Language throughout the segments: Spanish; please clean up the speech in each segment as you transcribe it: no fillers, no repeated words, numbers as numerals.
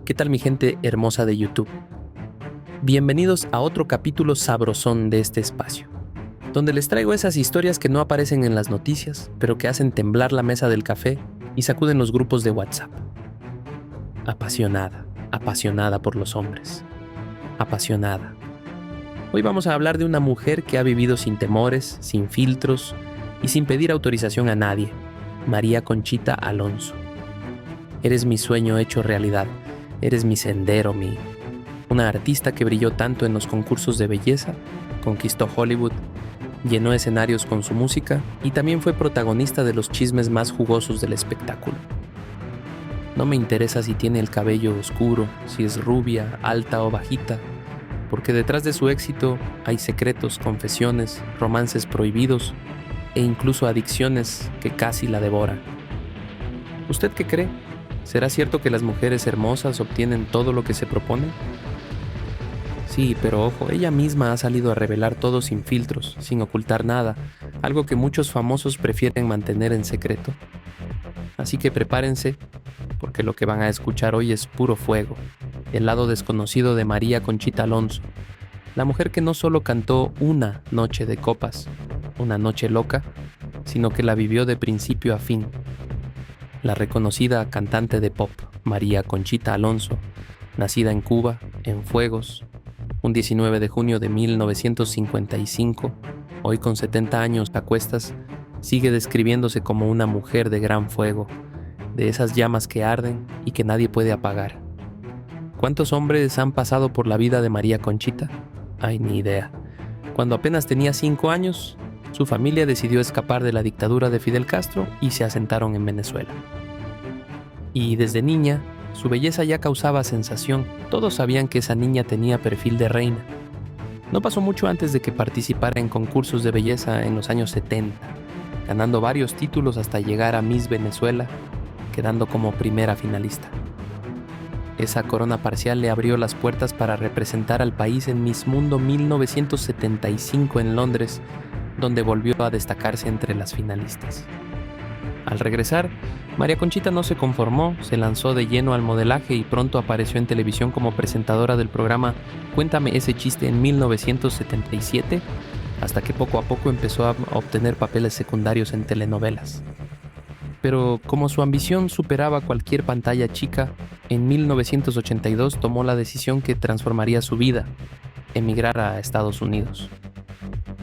¿Qué tal mi gente hermosa de YouTube? Bienvenidos a otro capítulo sabrosón de este espacio, donde les traigo esas historias que no aparecen en las noticias, pero que hacen temblar la mesa del café y sacuden los grupos de WhatsApp. Apasionada por los hombres. Apasionada. Hoy vamos a hablar de una mujer que ha vivido sin temores, sin filtros y sin pedir autorización a nadie. María Conchita Alonso. Eres mi sueño hecho realidad. Eres mi sendero, una artista que brilló tanto en los concursos de belleza, conquistó Hollywood, llenó escenarios con su música y también fue protagonista de los chismes más jugosos del espectáculo. No me interesa si tiene el cabello oscuro, si es rubia, alta o bajita, porque detrás de su éxito hay secretos, confesiones, romances prohibidos e incluso adicciones que casi la devoran. ¿Usted qué cree? ¿Será cierto que las mujeres hermosas obtienen todo lo que se proponen? Sí, pero ojo, ella misma ha salido a revelar todo sin filtros, sin ocultar nada, algo que muchos famosos prefieren mantener en secreto. Así que prepárense, porque lo que van a escuchar hoy es puro fuego, el lado desconocido de María Conchita Alonso, la mujer que no solo cantó una noche de copas, una noche loca, sino que la vivió de principio a fin. La reconocida cantante de pop, María Conchita Alonso, nacida en Cuba, en Fuegos, un 19 de junio de 1955, hoy con 70 años a cuestas, sigue describiéndose como una mujer de gran fuego, de esas llamas que arden y que nadie puede apagar. ¿Cuántos hombres han pasado por la vida de María Conchita? Ay, ni idea. Cuando apenas tenía 5 años, su familia decidió escapar de la dictadura de Fidel Castro y se asentaron en Venezuela. Y desde niña, su belleza ya causaba sensación. Todos sabían que esa niña tenía perfil de reina. No pasó mucho antes de que participara en concursos de belleza en los años 70, ganando varios títulos hasta llegar a Miss Venezuela, quedando como primera finalista. Esa corona parcial le abrió las puertas para representar al país en Miss Mundo 1975 en Londres, donde volvió a destacarse entre las finalistas. Al regresar, María Conchita no se conformó, se lanzó de lleno al modelaje y pronto apareció en televisión como presentadora del programa Cuéntame ese chiste en 1977, hasta que poco a poco empezó a obtener papeles secundarios en telenovelas. Pero como su ambición superaba cualquier pantalla chica, en 1982 tomó la decisión que transformaría su vida, emigrar a Estados Unidos.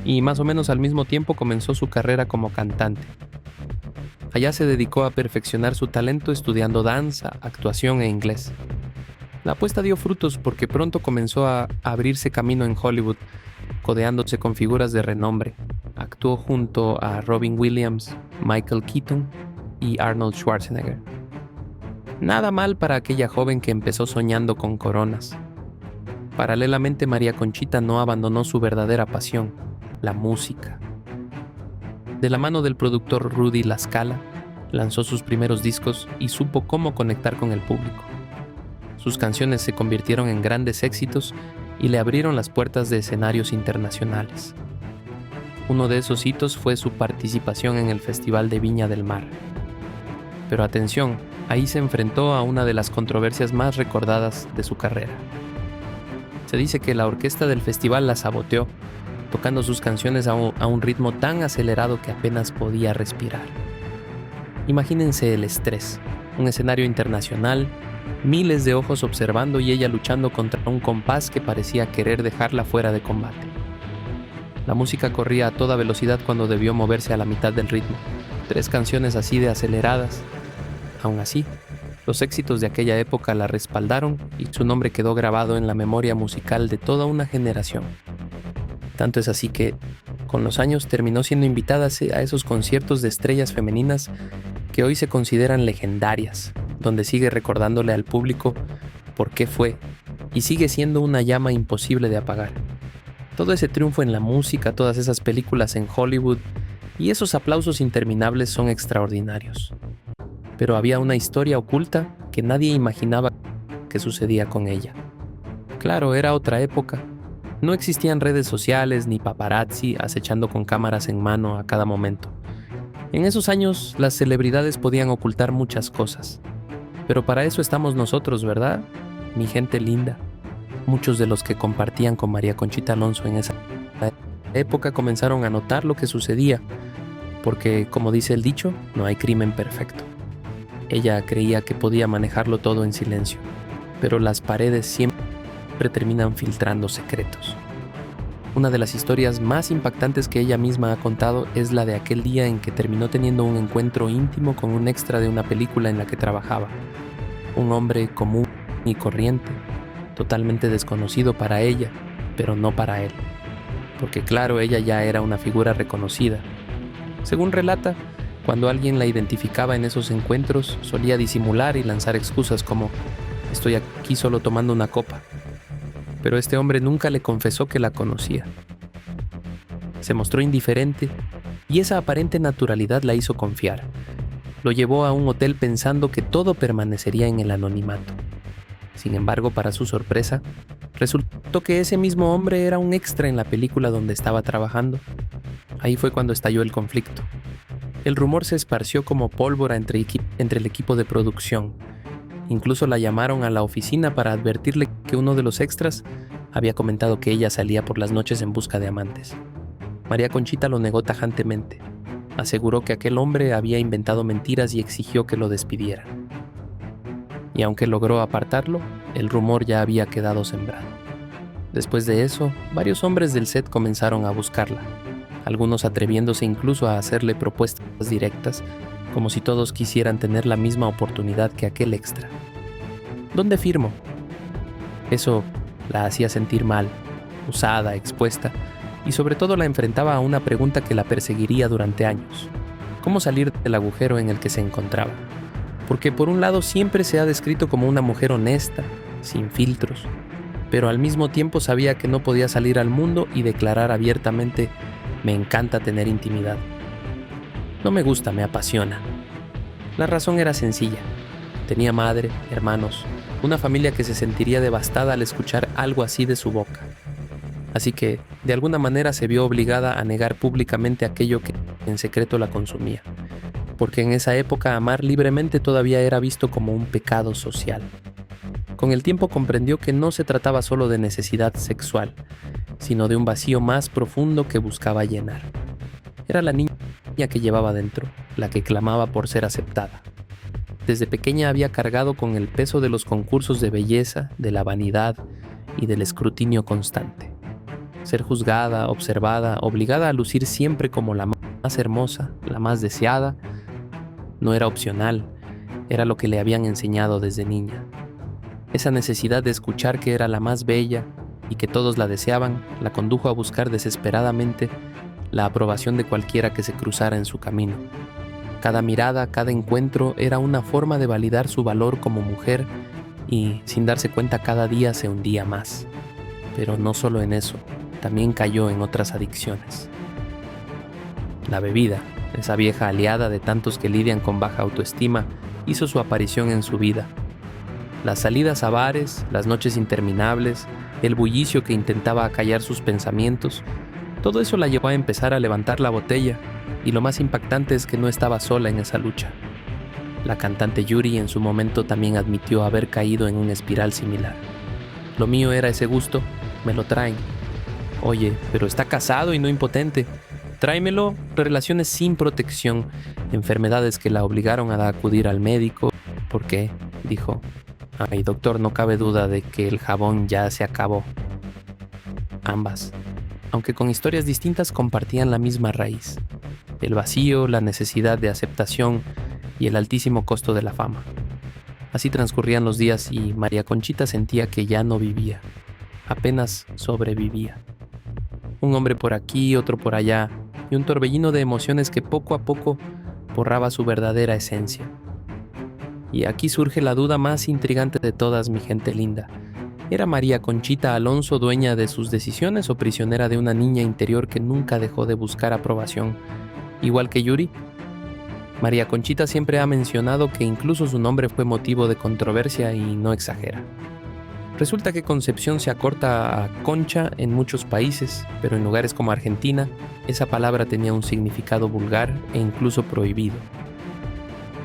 Y más o menos al mismo tiempo comenzó su carrera como cantante. Allá se dedicó a perfeccionar su talento estudiando danza, actuación e inglés. La apuesta dio frutos porque pronto comenzó a abrirse camino en Hollywood, codeándose con figuras de renombre. Actuó junto a Robin Williams, Michael Keaton y Arnold Schwarzenegger. Nada mal para aquella joven que empezó soñando con coronas. Paralelamente, María Conchita no abandonó su verdadera pasión, la música. De la mano del productor Rudy La Scala, lanzó sus primeros discos y supo cómo conectar con el público. Sus canciones se convirtieron en grandes éxitos y le abrieron las puertas de escenarios internacionales. Uno de esos hitos fue su participación en el Festival de Viña del Mar. Pero atención, ahí se enfrentó a una de las controversias más recordadas de su carrera. Se dice que la orquesta del festival la saboteó, tocando sus canciones a un ritmo tan acelerado que apenas podía respirar. Imagínense el estrés, un escenario internacional, miles de ojos observando y ella luchando contra un compás que parecía querer dejarla fuera de combate. La música corría a toda velocidad cuando debió moverse a la mitad del ritmo. 3 canciones así de aceleradas. Aún así, los éxitos de aquella época la respaldaron y su nombre quedó grabado en la memoria musical de toda una generación. Tanto es así que, con los años, terminó siendo invitada a esos conciertos de estrellas femeninas que hoy se consideran legendarias, donde sigue recordándole al público por qué fue y sigue siendo una llama imposible de apagar. Todo ese triunfo en la música, todas esas películas en Hollywood y esos aplausos interminables son extraordinarios. Pero había una historia oculta que nadie imaginaba que sucedía con ella. Claro, era otra época. No existían redes sociales ni paparazzi acechando con cámaras en mano a cada momento. En esos años, las celebridades podían ocultar muchas cosas. Pero para eso estamos nosotros, ¿verdad? mi gente linda, muchos de los que compartían con María Conchita Alonso en esa época comenzaron a notar lo que sucedía, porque, como dice el dicho, no hay crimen perfecto. Ella creía que podía manejarlo todo en silencio, pero las paredes siempre terminan filtrando secretos. Una de las historias más impactantes que ella misma ha contado es la de aquel día en que terminó teniendo un encuentro íntimo con un extra de una película en la que trabajaba. Un hombre común y corriente, totalmente desconocido para ella, pero no para él. Porque claro, ella ya era una figura reconocida. Según relata, cuando alguien la identificaba en esos encuentros, solía disimular y lanzar excusas como: estoy aquí solo tomando una copa. Pero este hombre nunca le confesó que la conocía. Se mostró indiferente y esa aparente naturalidad la hizo confiar. Lo llevó a un hotel pensando que todo permanecería en el anonimato. Sin embargo, para su sorpresa, resultó que ese mismo hombre era un extra en la película donde estaba trabajando. Ahí fue cuando estalló el conflicto. El rumor se esparció como pólvora entre el equipo de producción. Incluso la llamaron a la oficina para advertirle que uno de los extras había comentado que ella salía por las noches en busca de amantes. María Conchita lo negó tajantemente. Aseguró que aquel hombre había inventado mentiras y exigió que lo despidieran. Y aunque logró apartarlo, el rumor ya había quedado sembrado. Después de eso, varios hombres del set comenzaron a buscarla, algunos atreviéndose incluso a hacerle propuestas directas, como si todos quisieran tener la misma oportunidad que aquel extra. ¿Dónde firmo? Eso la hacía sentir mal, usada, expuesta, y sobre todo la enfrentaba a una pregunta que la perseguiría durante años: ¿cómo salir del agujero en el que se encontraba? Porque por un lado siempre se ha descrito como una mujer honesta, sin filtros, pero al mismo tiempo sabía que no podía salir al mundo y declarar abiertamente: me encanta tener intimidad. No me gusta, me apasiona. La razón era sencilla. Tenía madre, hermanos, una familia que se sentiría devastada al escuchar algo así de su boca. Así que, de alguna manera, se vio obligada a negar públicamente aquello que en secreto la consumía, porque en esa época amar libremente todavía era visto como un pecado social. Con el tiempo comprendió que no se trataba solo de necesidad sexual, sino de un vacío más profundo que buscaba llenar. Era la niña que llevaba dentro, la que clamaba por ser aceptada. Desde pequeña había cargado con el peso de los concursos de belleza, de la vanidad y del escrutinio constante. Ser juzgada, observada, obligada a lucir siempre como la más hermosa, la más deseada, no era opcional, era lo que le habían enseñado desde niña. Esa necesidad de escuchar que era la más bella y que todos la deseaban, la condujo a buscar desesperadamente la aprobación de cualquiera que se cruzara en su camino. Cada mirada, cada encuentro era una forma de validar su valor como mujer y, sin darse cuenta, cada día se hundía más. Pero no solo en eso, también cayó en otras adicciones. La bebida, esa vieja aliada de tantos que lidian con baja autoestima, hizo su aparición en su vida. Las salidas a bares, las noches interminables, el bullicio que intentaba acallar sus pensamientos, todo eso la llevó a empezar a levantar la botella, y lo más impactante es que no estaba sola en esa lucha. La cantante Yuri en su momento también admitió haber caído en una espiral similar. Lo mío era ese gusto, me lo traen. Oye, pero está casado y no impotente. Tráemelo, relaciones sin protección, enfermedades que la obligaron a acudir al médico. ¿Por qué?, dijo. Ay, doctor, no cabe duda de que el jabón ya se acabó. Ambas, aunque con historias distintas, compartían la misma raíz: el vacío, la necesidad de aceptación y el altísimo costo de la fama. Así transcurrían los días y María Conchita sentía que ya no vivía, apenas sobrevivía. Un hombre por aquí, otro por allá, y un torbellino de emociones que poco a poco borraba su verdadera esencia. Y aquí surge la duda más intrigante de todas, mi gente linda. ¿Era María Conchita Alonso dueña de sus decisiones o prisionera de una niña interior que nunca dejó de buscar aprobación, igual que Yuri? María Conchita siempre ha mencionado que incluso su nombre fue motivo de controversia y no exagera. Resulta que Concepción se acorta a Concha en muchos países, pero en lugares como Argentina, esa palabra tenía un significado vulgar e incluso prohibido.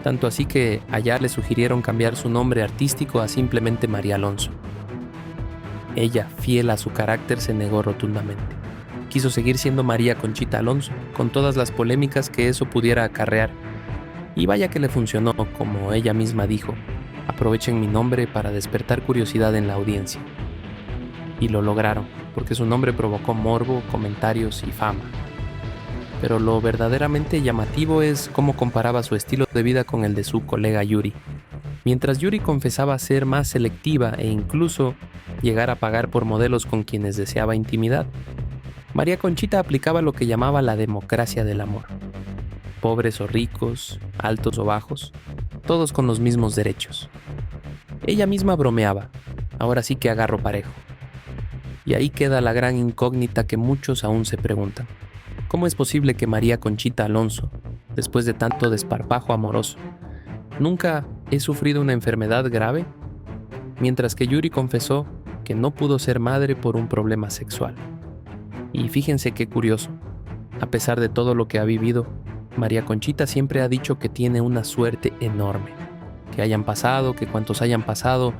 Tanto así que allá le sugirieron cambiar su nombre artístico a simplemente María Alonso. Ella, fiel a su carácter, se negó rotundamente. Quiso seguir siendo María Conchita Alonso, con todas las polémicas que eso pudiera acarrear. Y vaya que le funcionó, como ella misma dijo: aprovechen mi nombre para despertar curiosidad en la audiencia. Y lo lograron, porque su nombre provocó morbo, comentarios y fama. Pero lo verdaderamente llamativo es cómo comparaba su estilo de vida con el de su colega Yuri. Mientras Yuri confesaba ser más selectiva e incluso llegar a pagar por modelos con quienes deseaba intimidad, María Conchita aplicaba lo que llamaba la democracia del amor. Pobres o ricos, altos o bajos, todos con los mismos derechos. Ella misma bromeaba: ahora sí que agarro parejo. Y ahí queda la gran incógnita que muchos aún se preguntan: ¿cómo es posible que María Conchita Alonso, después de tanto desparpajo amoroso, nunca he sufrido una enfermedad grave? Mientras que Yuri confesó que no pudo ser madre por un problema sexual. Y fíjense qué curioso, a pesar de todo lo que ha vivido, María Conchita siempre ha dicho que tiene una suerte enorme. Que hayan pasado, que cuantos hayan pasado,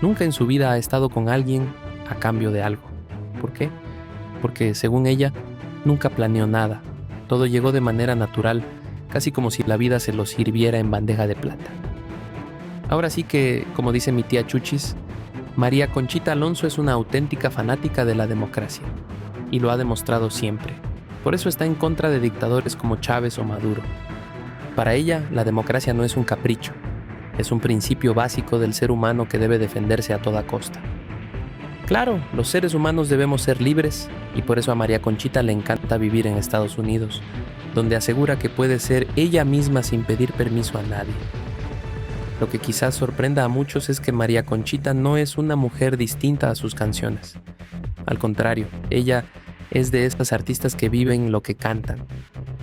nunca en su vida ha estado con alguien a cambio de algo. ¿Por qué? Porque, según ella, nunca planeó nada. Todo llegó de manera natural, casi como si la vida se lo sirviera en bandeja de plata. Ahora sí que, como dice mi tía Chuchis, María Conchita Alonso es una auténtica fanática de la democracia. Y lo ha demostrado siempre. Por eso está en contra de dictadores como Chávez o Maduro. Para ella, la democracia no es un capricho, es un principio básico del ser humano que debe defenderse a toda costa. Claro, los seres humanos debemos ser libres, y por eso a María Conchita le encanta vivir en Estados Unidos, donde asegura que puede ser ella misma sin pedir permiso a nadie. Lo que quizás sorprenda a muchos es que María Conchita no es una mujer distinta a sus canciones. Al contrario, ella es de esas artistas que viven lo que cantan.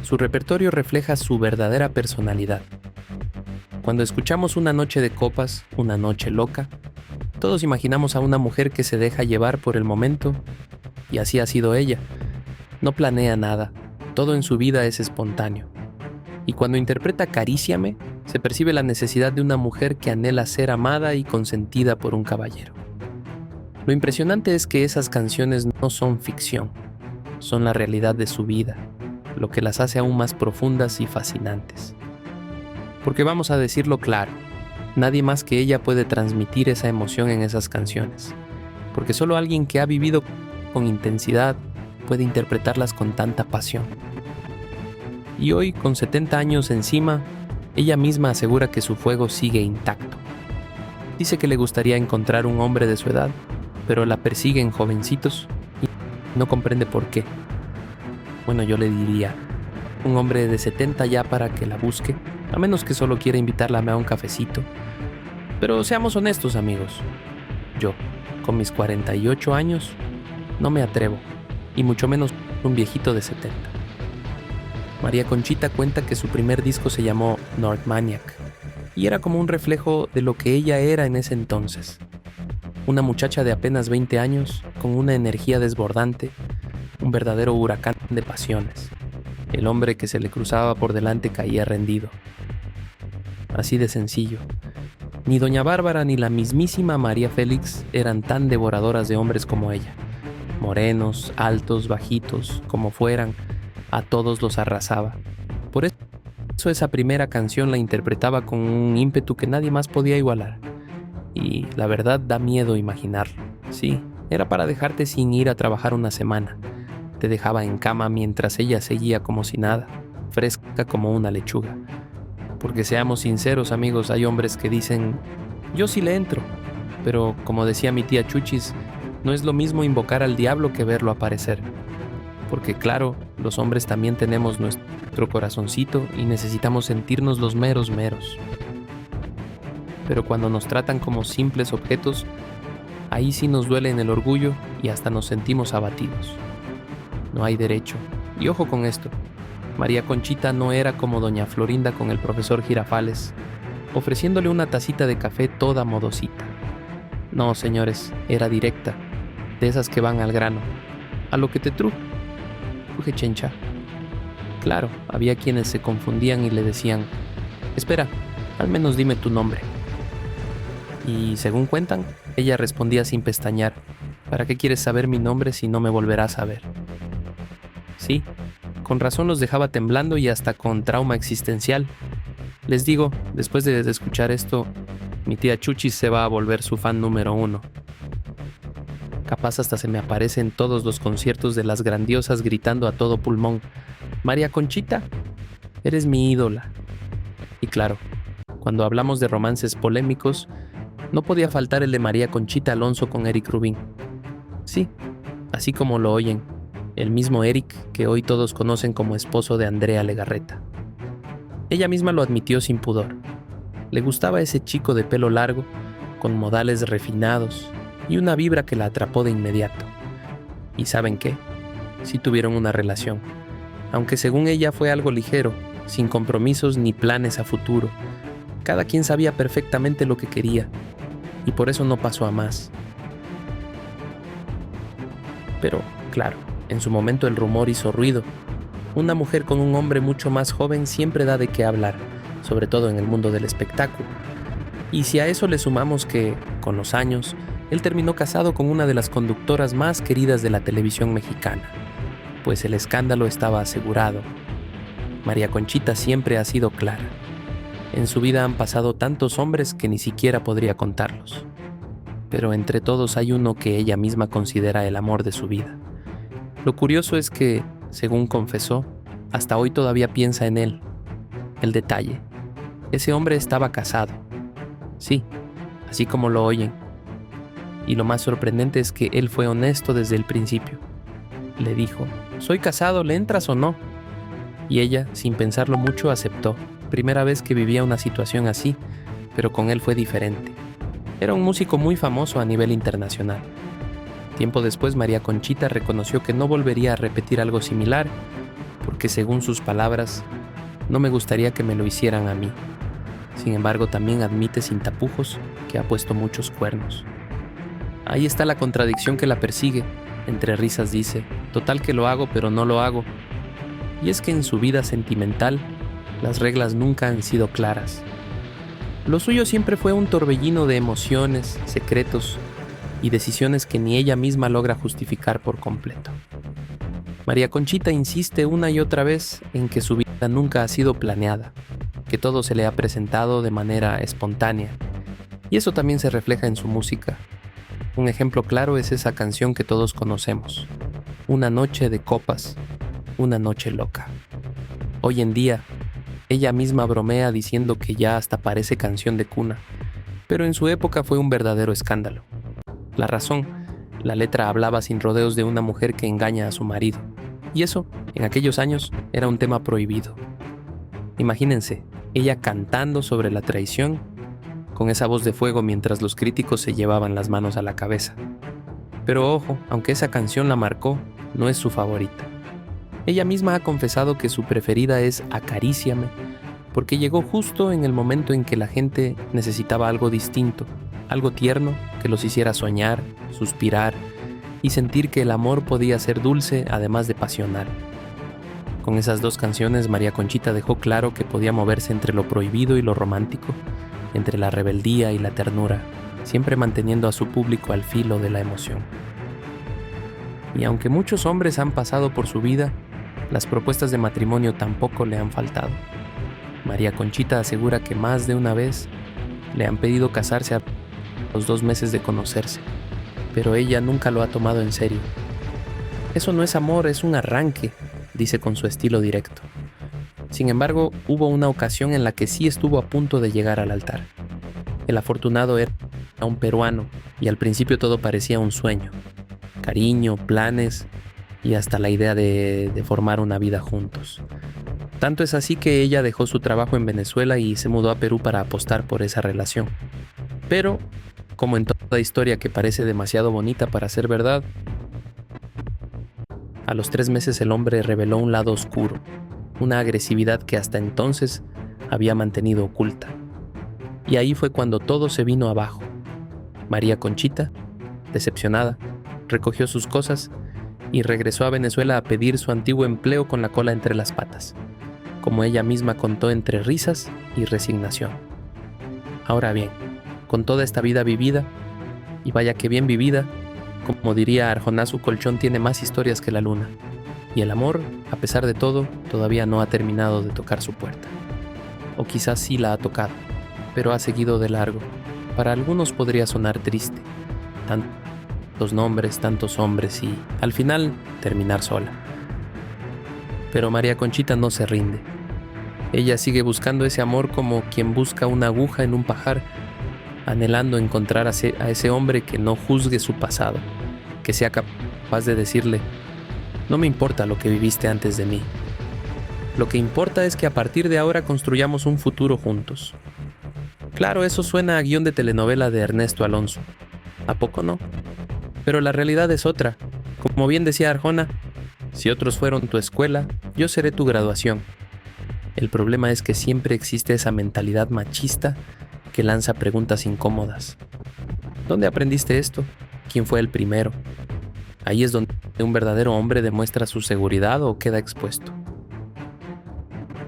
Su repertorio refleja su verdadera personalidad. Cuando escuchamos Una noche de copas, una noche loca, todos imaginamos a una mujer que se deja llevar por el momento, y así ha sido ella. No planea nada, todo en su vida es espontáneo. Y cuando interpreta Acaríciame, se percibe la necesidad de una mujer que anhela ser amada y consentida por un caballero. Lo impresionante es que esas canciones no son ficción, son la realidad de su vida, lo que las hace aún más profundas y fascinantes. Porque vamos a decirlo claro, nadie más que ella puede transmitir esa emoción en esas canciones, porque solo alguien que ha vivido con intensidad puede interpretarlas con tanta pasión. Y hoy, con 70 años encima, ella misma asegura que su fuego sigue intacto. Dice que le gustaría encontrar un hombre de su edad, pero la persiguen jovencitos y no comprende por qué. Bueno, yo le diría, un hombre de 70 ya para que la busque, a menos que solo quiera invitarla a un cafecito. Pero seamos honestos, amigos. Yo, con mis 48 años, no me atrevo, y mucho menos un viejito de 70. María Conchita cuenta que su primer disco se llamó Northmaniac, y era como un reflejo de lo que ella era en ese entonces. Una muchacha de apenas 20 años, con una energía desbordante, un verdadero huracán de pasiones. El hombre que se le cruzaba por delante caía rendido. Así de sencillo. Ni doña Bárbara ni la mismísima María Félix eran tan devoradoras de hombres como ella. Morenos, altos, bajitos, como fueran, a todos los arrasaba. Por eso esa primera canción la interpretaba con un ímpetu que nadie más podía igualar. Y la verdad da miedo imaginarlo. Sí, era para dejarte sin ir a trabajar una semana. Te dejaba en cama mientras ella seguía como si nada, fresca como una lechuga. Porque seamos sinceros, amigos, hay hombres que dicen, yo sí le entro. Pero como decía mi tía Chuchis, no es lo mismo invocar al diablo que verlo aparecer. Porque claro, los hombres también tenemos nuestro corazoncito y necesitamos sentirnos los meros meros. Pero cuando nos tratan como simples objetos, ahí sí nos duele en el orgullo y hasta nos sentimos abatidos. No hay derecho. Y ojo con esto, María Conchita no era como doña Florinda con el profesor Girafales, ofreciéndole una tacita de café toda modosita. No, señores, era directa, de esas que van al grano, a lo que te truje chencha. Claro, había quienes se confundían y le decían, espera, al menos dime tu nombre. Y según cuentan, Ella respondía sin pestañear: ¿para qué quieres saber mi nombre si no me volverás a ver? Sí, con razón los dejaba temblando y hasta con trauma existencial. Les digo, después de escuchar esto, mi tía Chuchi se va a volver su fan número 1. Capaz hasta se me aparece en todos los conciertos de las grandiosas gritando a todo pulmón: María Conchita, eres mi ídola. Y claro, cuando hablamos de romances polémicos, no podía faltar el de María Conchita Alonso con Eric Rubin. Sí, así como lo oyen, el mismo Eric que hoy todos conocen como esposo de Andrea Legarreta. Ella misma lo admitió sin pudor. Le gustaba ese chico de pelo largo, con modales refinados y una vibra que la atrapó de inmediato. ¿Y saben qué? Sí tuvieron una relación, aunque según ella fue algo ligero, sin compromisos ni planes a futuro. Cada quien sabía perfectamente lo que quería, y por eso no pasó a más. Pero, claro, en su momento el rumor hizo ruido. Una mujer con un hombre mucho más joven siempre da de qué hablar, sobre todo en el mundo del espectáculo. Y si a eso le sumamos que, con los años, él terminó casado con una de las conductoras más queridas de la televisión mexicana, pues el escándalo estaba asegurado. María Conchita siempre ha sido clara. En su vida han pasado tantos hombres que ni siquiera podría contarlos. Pero entre todos hay uno que ella misma considera el amor de su vida. Lo curioso es que, según confesó, hasta hoy todavía piensa en él. El detalle: ese hombre estaba casado. Sí, así como lo oyen. Y lo más sorprendente es que él fue honesto desde el principio. Le dijo: «Soy casado, ¿le entras o no?». Y ella, sin pensarlo mucho, aceptó. Primera vez que vivía una situación así, pero con él fue diferente. Era un músico muy famoso a nivel internacional. Tiempo después, María Conchita reconoció que no volvería a repetir algo similar, porque según sus palabras, no me gustaría que me lo hicieran a mí. Sin embargo, también admite sin tapujos que ha puesto muchos cuernos. Ahí está la contradicción que la persigue. Entre risas dice: total que lo hago, pero no lo hago. Y es que en su vida sentimental, las reglas nunca han sido claras. Lo suyo siempre fue un torbellino de emociones, secretos y decisiones que ni ella misma logra justificar por completo. María Conchita insiste una y otra vez en que su vida nunca ha sido planeada, que todo se le ha presentado de manera espontánea, y eso también se refleja en su música. Un ejemplo claro es esa canción que todos conocemos: Una noche de copas, una noche loca. Hoy en día, ella misma bromea diciendo que ya hasta parece canción de cuna, pero en su época fue un verdadero escándalo. La razón: la letra hablaba sin rodeos de una mujer que engaña a su marido, y eso, en aquellos años, era un tema prohibido. Imagínense, ella cantando sobre la traición, con esa voz de fuego mientras los críticos se llevaban las manos a la cabeza. Pero ojo, aunque esa canción la marcó, no es su favorita. Ella misma ha confesado que su preferida es Acaríciame, porque llegó justo en el momento en que la gente necesitaba algo distinto, algo tierno que los hiciera soñar, suspirar y sentir que el amor podía ser dulce además de pasional. Con esas dos canciones, María Conchita dejó claro que podía moverse entre lo prohibido y lo romántico, entre la rebeldía y la ternura, siempre manteniendo a su público al filo de la emoción. Y aunque muchos hombres han pasado por su vida, las propuestas de matrimonio tampoco le han faltado. María Conchita asegura que más de una vez le han pedido casarse a los 2 meses de conocerse, pero ella nunca lo ha tomado en serio. Eso no es amor, es un arranque, dice con su estilo directo. Sin embargo, hubo una ocasión en la que sí estuvo a punto de llegar al altar. El afortunado era un peruano y al principio todo parecía un sueño. Cariño, planes y hasta la idea de formar una vida juntos. Tanto es así que ella dejó su trabajo en Venezuela y se mudó a Perú para apostar por esa relación. Pero, como en toda historia que parece demasiado bonita para ser verdad, a los 3 meses el hombre reveló un lado oscuro, una agresividad que hasta entonces había mantenido oculta. Y ahí fue cuando todo se vino abajo. María Conchita, decepcionada, recogió sus cosas y regresó a Venezuela a pedir su antiguo empleo con la cola entre las patas, como ella misma contó entre risas y resignación. Ahora bien, con toda esta vida vivida, Y vaya que bien vivida, como diría Arjona, su colchón tiene más historias que la luna. Y el amor, a pesar de todo, todavía no ha terminado de tocar su puerta. O quizás sí la ha tocado, pero ha seguido de largo. Para algunos podría sonar triste. Tantos nombres, tantos hombres y, al final, terminar sola. Pero María Conchita no se rinde. Ella sigue buscando ese amor como quien busca una aguja en un pajar, anhelando encontrar a ese hombre que no juzgue su pasado, que sea capaz de decirle: no me importa lo que viviste antes de mí. Lo que importa es que a partir de ahora construyamos un futuro juntos. Claro, eso suena a guión de telenovela de Ernesto Alonso. ¿A poco no? Pero la realidad es otra. Como bien decía Arjona, si otros fueron tu escuela, yo seré tu graduación. El problema es que siempre existe esa mentalidad machista que lanza preguntas incómodas. ¿Dónde aprendiste esto? ¿Quién fue el primero? Ahí es donde un verdadero hombre demuestra su seguridad o queda expuesto.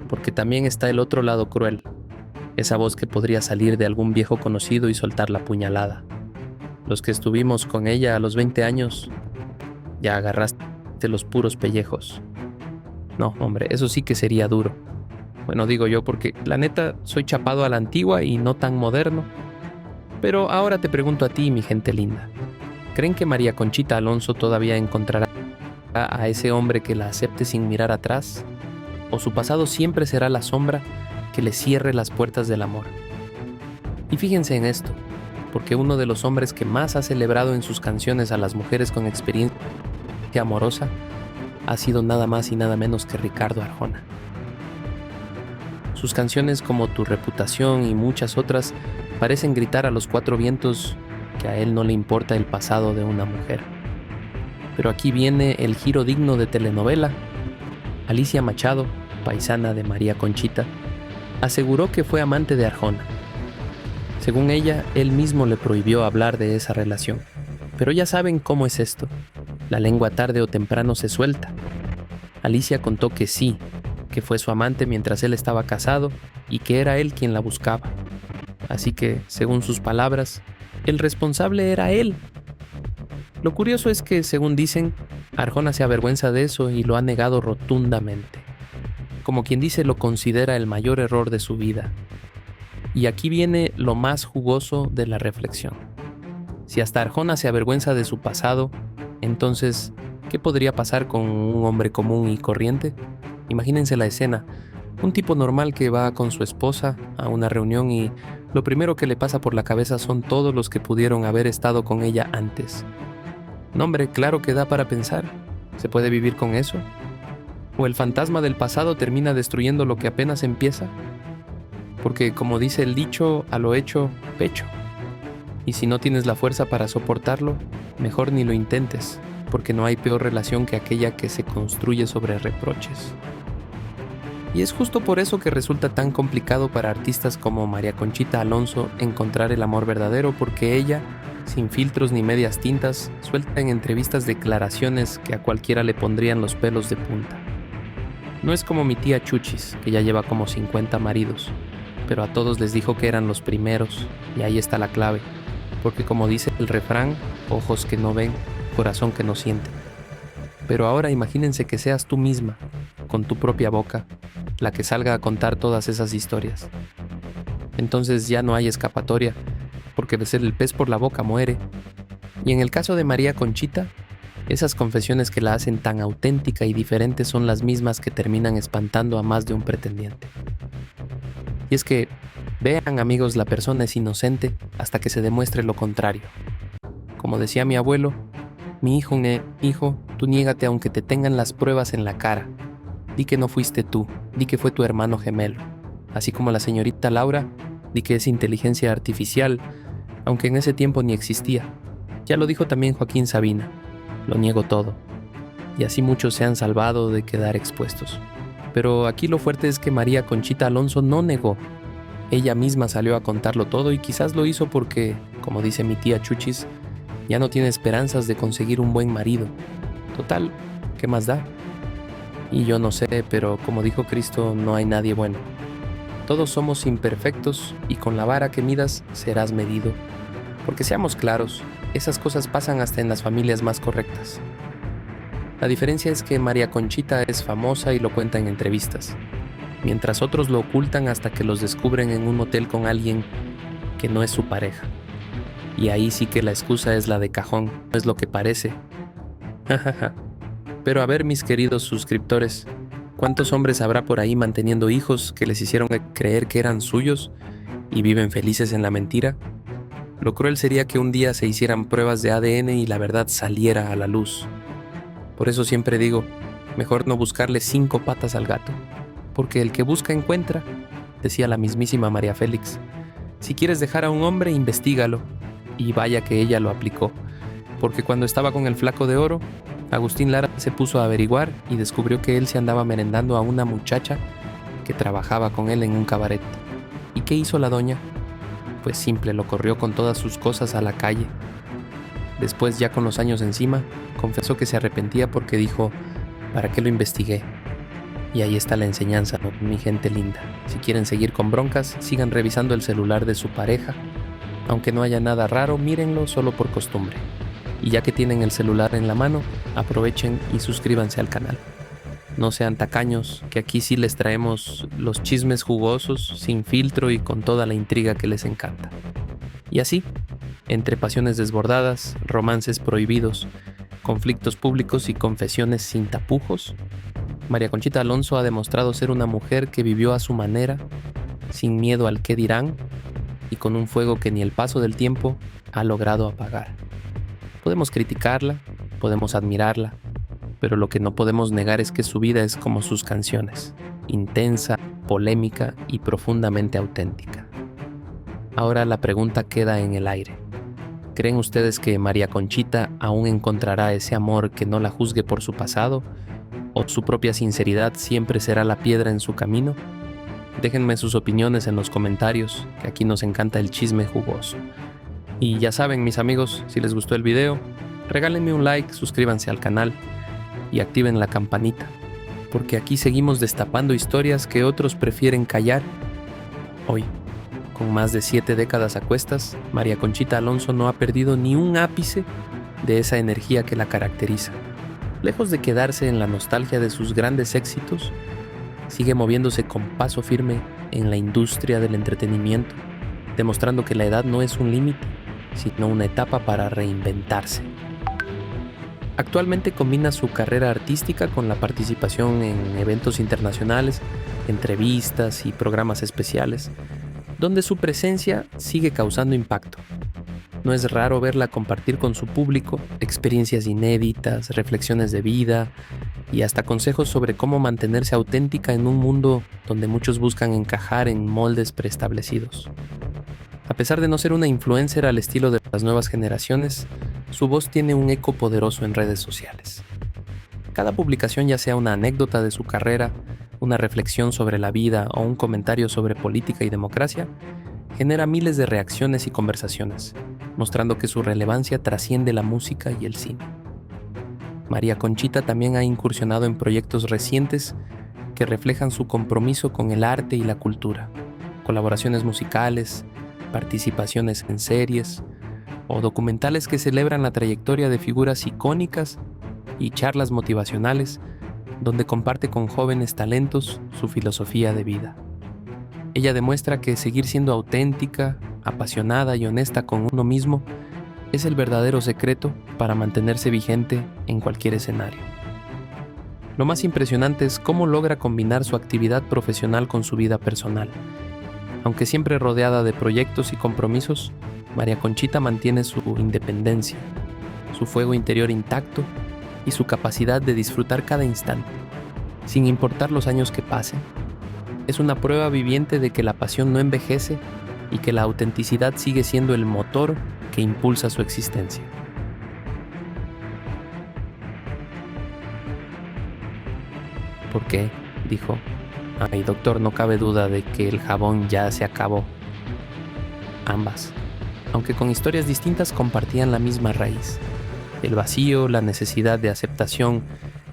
Porque también está el otro lado cruel, esa voz que podría salir de algún viejo conocido y soltar la puñalada. Los que estuvimos con ella a los 20 años, ya agarraste los puros pellejos. No, hombre, eso sí que sería duro. Bueno, digo yo porque la neta soy chapado a la antigua y no tan moderno. Pero ahora te pregunto a ti, mi gente linda. ¿Creen que María Conchita Alonso todavía encontrará a ese hombre que la acepte sin mirar atrás? ¿O su pasado siempre será la sombra que le cierre las puertas del amor? Y fíjense en esto, porque uno de los hombres que más ha celebrado en sus canciones a las mujeres con experiencia amorosa ha sido nada más y nada menos que Ricardo Arjona. Sus canciones como Tu reputación y muchas otras parecen gritar a los cuatro vientos que a él no le importa el pasado de una mujer. Pero aquí viene el giro digno de telenovela. Alicia Machado, paisana de María Conchita, aseguró que fue amante de Arjona. Según ella, él mismo le prohibió hablar de esa relación. Pero ya saben cómo es esto. La lengua tarde o temprano se suelta. Alicia contó que sí, que fue su amante mientras él estaba casado y que era él quien la buscaba. Así que, según sus palabras, el responsable era él. Lo curioso es que, según dicen, Arjona se avergüenza de eso y lo ha negado rotundamente. Como quien dice, lo considera el mayor error de su vida. Y aquí viene lo más jugoso de la reflexión. Si hasta Arjona se avergüenza de su pasado, entonces, ¿qué podría pasar con un hombre común y corriente? Imagínense la escena. Un tipo normal que va con su esposa a una reunión y lo primero que le pasa por la cabeza son todos los que pudieron haber estado con ella antes. No, hombre, claro que da para pensar. ¿Se puede vivir con eso? ¿O el fantasma del pasado termina destruyendo lo que apenas empieza? Porque, como dice el dicho, a lo hecho, pecho. Y si no tienes la fuerza para soportarlo, mejor ni lo intentes, porque no hay peor relación que aquella que se construye sobre reproches. Y es justo por eso que resulta tan complicado para artistas como María Conchita Alonso encontrar el amor verdadero, porque ella, sin filtros ni medias tintas, suelta en entrevistas declaraciones que a cualquiera le pondrían los pelos de punta. No es como mi tía Chuchis, que ya lleva como 50 maridos, pero a todos les dijo que eran los primeros, y ahí está la clave, porque como dice el refrán, ojos que no ven, corazón que no siente. Pero ahora imagínense que seas tú misma, con tu propia boca, la que salga a contar todas esas historias. Entonces ya no hay escapatoria, porque de ser el pez por la boca muere. Y en el caso de María Conchita, esas confesiones que la hacen tan auténtica y diferente son las mismas que terminan espantando a más de un pretendiente. Y es que, vean amigos, la persona es inocente hasta que se demuestre lo contrario. Como decía mi abuelo, mi hijo, tú niégate aunque te tengan las pruebas en la cara. Di que no fuiste tú, di que fue tu hermano gemelo. Así como la señorita Laura, di que es inteligencia artificial, aunque en ese tiempo ni existía. Ya lo dijo también Joaquín Sabina, lo niego todo. Y así muchos se han salvado de quedar expuestos. Pero aquí lo fuerte es que María Conchita Alonso no negó. Ella misma salió a contarlo todo y quizás lo hizo porque, como dice mi tía Chuchis, ya no tiene esperanzas de conseguir un buen marido. Total, ¿qué más da? Y yo no sé, pero como dijo Cristo, no hay nadie bueno. Todos somos imperfectos y con la vara que midas serás medido. Porque seamos claros, Esas cosas pasan hasta en las familias más correctas. La diferencia es que María Conchita es famosa y lo cuenta en entrevistas, mientras otros lo ocultan hasta que los descubren en un motel con alguien que no es su pareja. Y ahí sí que la excusa es la de cajón, no es lo que parece. Pero a ver, mis queridos suscriptores, ¿cuántos hombres habrá por ahí manteniendo hijos que les hicieron creer que eran suyos y viven felices en la mentira? Lo cruel sería que un día se hicieran pruebas de ADN y la verdad saliera a la luz. Por eso siempre digo, mejor no buscarle 5 patas al gato, porque el que busca encuentra, decía la mismísima María Félix. Si quieres dejar a un hombre, investígalo. Y vaya que ella lo aplicó, porque cuando estaba con el flaco de oro, Agustín Lara se puso a averiguar y descubrió que él se andaba merendando a una muchacha que trabajaba con él en un cabaret. ¿Y qué hizo la doña? Pues simple, lo corrió con todas sus cosas a la calle. Después, ya con los años encima, confesó que se arrepentía porque dijo, ¿para qué lo investigué? Y ahí está la enseñanza, ¿no? Mi gente linda. Si quieren seguir con broncas, sigan revisando el celular de su pareja. Aunque no haya nada raro, mírenlo solo por costumbre. Y ya que tienen el celular en la mano, aprovechen y suscríbanse al canal. No sean tacaños, que aquí sí les traemos los chismes jugosos, sin filtro y con toda la intriga que les encanta. Y así, entre pasiones desbordadas, romances prohibidos, conflictos públicos y confesiones sin tapujos, María Conchita Alonso ha demostrado ser una mujer que vivió a su manera, sin miedo al qué dirán, y con un fuego que ni el paso del tiempo ha logrado apagar. Podemos criticarla, podemos admirarla, pero lo que no podemos negar es que su vida es como sus canciones, intensa, polémica y profundamente auténtica. Ahora la pregunta queda en el aire. ¿Creen ustedes que María Conchita aún encontrará ese amor que no la juzgue por su pasado? ¿O su propia sinceridad siempre será la piedra en su camino? Déjenme sus opiniones en los comentarios, que aquí nos encanta el chisme jugoso. Y ya saben, mis amigos, si les gustó el video, regálenme un like, suscríbanse al canal y activen la campanita, porque aquí seguimos destapando historias que otros prefieren callar. Hoy, con más de 7 décadas a cuestas, María Conchita Alonso no ha perdido ni un ápice de esa energía que la caracteriza. Lejos de quedarse en la nostalgia de sus grandes éxitos, sigue moviéndose con paso firme en la industria del entretenimiento, demostrando que la edad no es un límite, sino una etapa para reinventarse. Actualmente combina su carrera artística con la participación en eventos internacionales, entrevistas y programas especiales, donde su presencia sigue causando impacto. No es raro verla compartir con su público experiencias inéditas, reflexiones de vida y hasta consejos sobre cómo mantenerse auténtica en un mundo donde muchos buscan encajar en moldes preestablecidos. A pesar de no ser una influencer al estilo de las nuevas generaciones, su voz tiene un eco poderoso en redes sociales. Cada publicación, ya sea una anécdota de su carrera, una reflexión sobre la vida o un comentario sobre política y democracia, genera miles de reacciones y conversaciones, mostrando que su relevancia trasciende la música y el cine. María Conchita también ha incursionado en proyectos recientes que reflejan su compromiso con el arte y la cultura, colaboraciones musicales, participaciones en series o documentales que celebran la trayectoria de figuras icónicas y charlas motivacionales donde comparte con jóvenes talentos su filosofía de vida. Ella demuestra que seguir siendo auténtica, apasionada y honesta con uno mismo es el verdadero secreto para mantenerse vigente en cualquier escenario. Lo más impresionante es cómo logra combinar su actividad profesional con su vida personal. Aunque siempre rodeada de proyectos y compromisos, María Conchita mantiene su independencia, su fuego interior intacto y su capacidad de disfrutar cada instante, sin importar los años que pasen. Es una prueba viviente de que la pasión no envejece y que la autenticidad sigue siendo el motor que impulsa su existencia. ¿Por qué?, dijo. Ay, doctor, no cabe duda de que el jabón ya se acabó. Ambas, aunque con historias distintas, compartían la misma raíz: el vacío, la necesidad de aceptación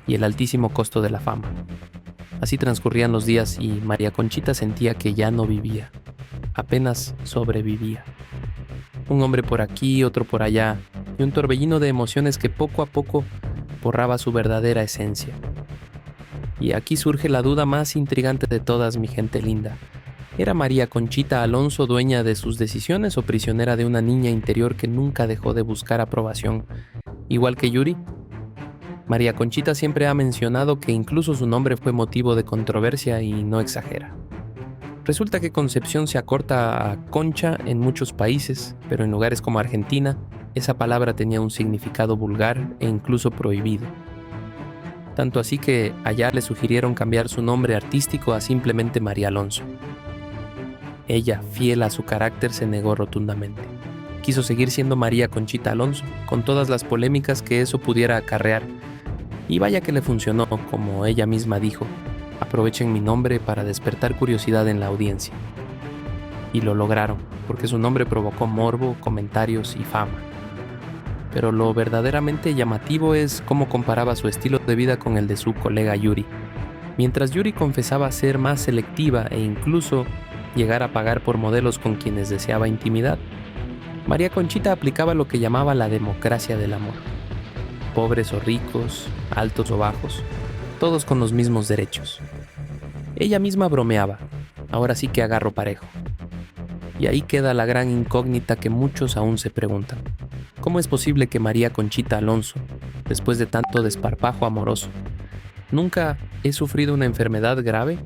y el altísimo costo de la fama. Así transcurrían los días y María Conchita sentía que ya no vivía, apenas sobrevivía. Un hombre por aquí, otro por allá, y un torbellino de emociones que poco a poco borraba su verdadera esencia. Y aquí surge la duda más intrigante de todas, mi gente linda. ¿Era María Conchita Alonso dueña de sus decisiones o prisionera de una niña interior que nunca dejó de buscar aprobación, igual que Yuri? María Conchita siempre ha mencionado que incluso su nombre fue motivo de controversia y no exagera. Resulta que Concepción se acorta a Concha en muchos países, pero en lugares como Argentina, esa palabra tenía un significado vulgar e incluso prohibido. Tanto así que allá le sugirieron cambiar su nombre artístico a simplemente María Alonso. Ella, fiel a su carácter, se negó rotundamente. Quiso seguir siendo María Conchita Alonso, con todas las polémicas que eso pudiera acarrear. Y vaya que le funcionó, como ella misma dijo: aprovechen mi nombre para despertar curiosidad en la audiencia. Y lo lograron, porque su nombre provocó morbo, comentarios y fama. Pero lo verdaderamente llamativo es cómo comparaba su estilo de vida con el de su colega Yuri. Mientras Yuri confesaba ser más selectiva e incluso llegar a pagar por modelos con quienes deseaba intimidad, María Conchita aplicaba lo que llamaba la democracia del amor. Pobres o ricos, altos o bajos, todos con los mismos derechos. Ella misma bromeaba: ahora sí que agarro parejo. Y ahí queda la gran incógnita que muchos aún se preguntan. ¿Cómo es posible que María Conchita Alonso, después de tanto desparpajo amoroso, nunca he sufrido una enfermedad grave?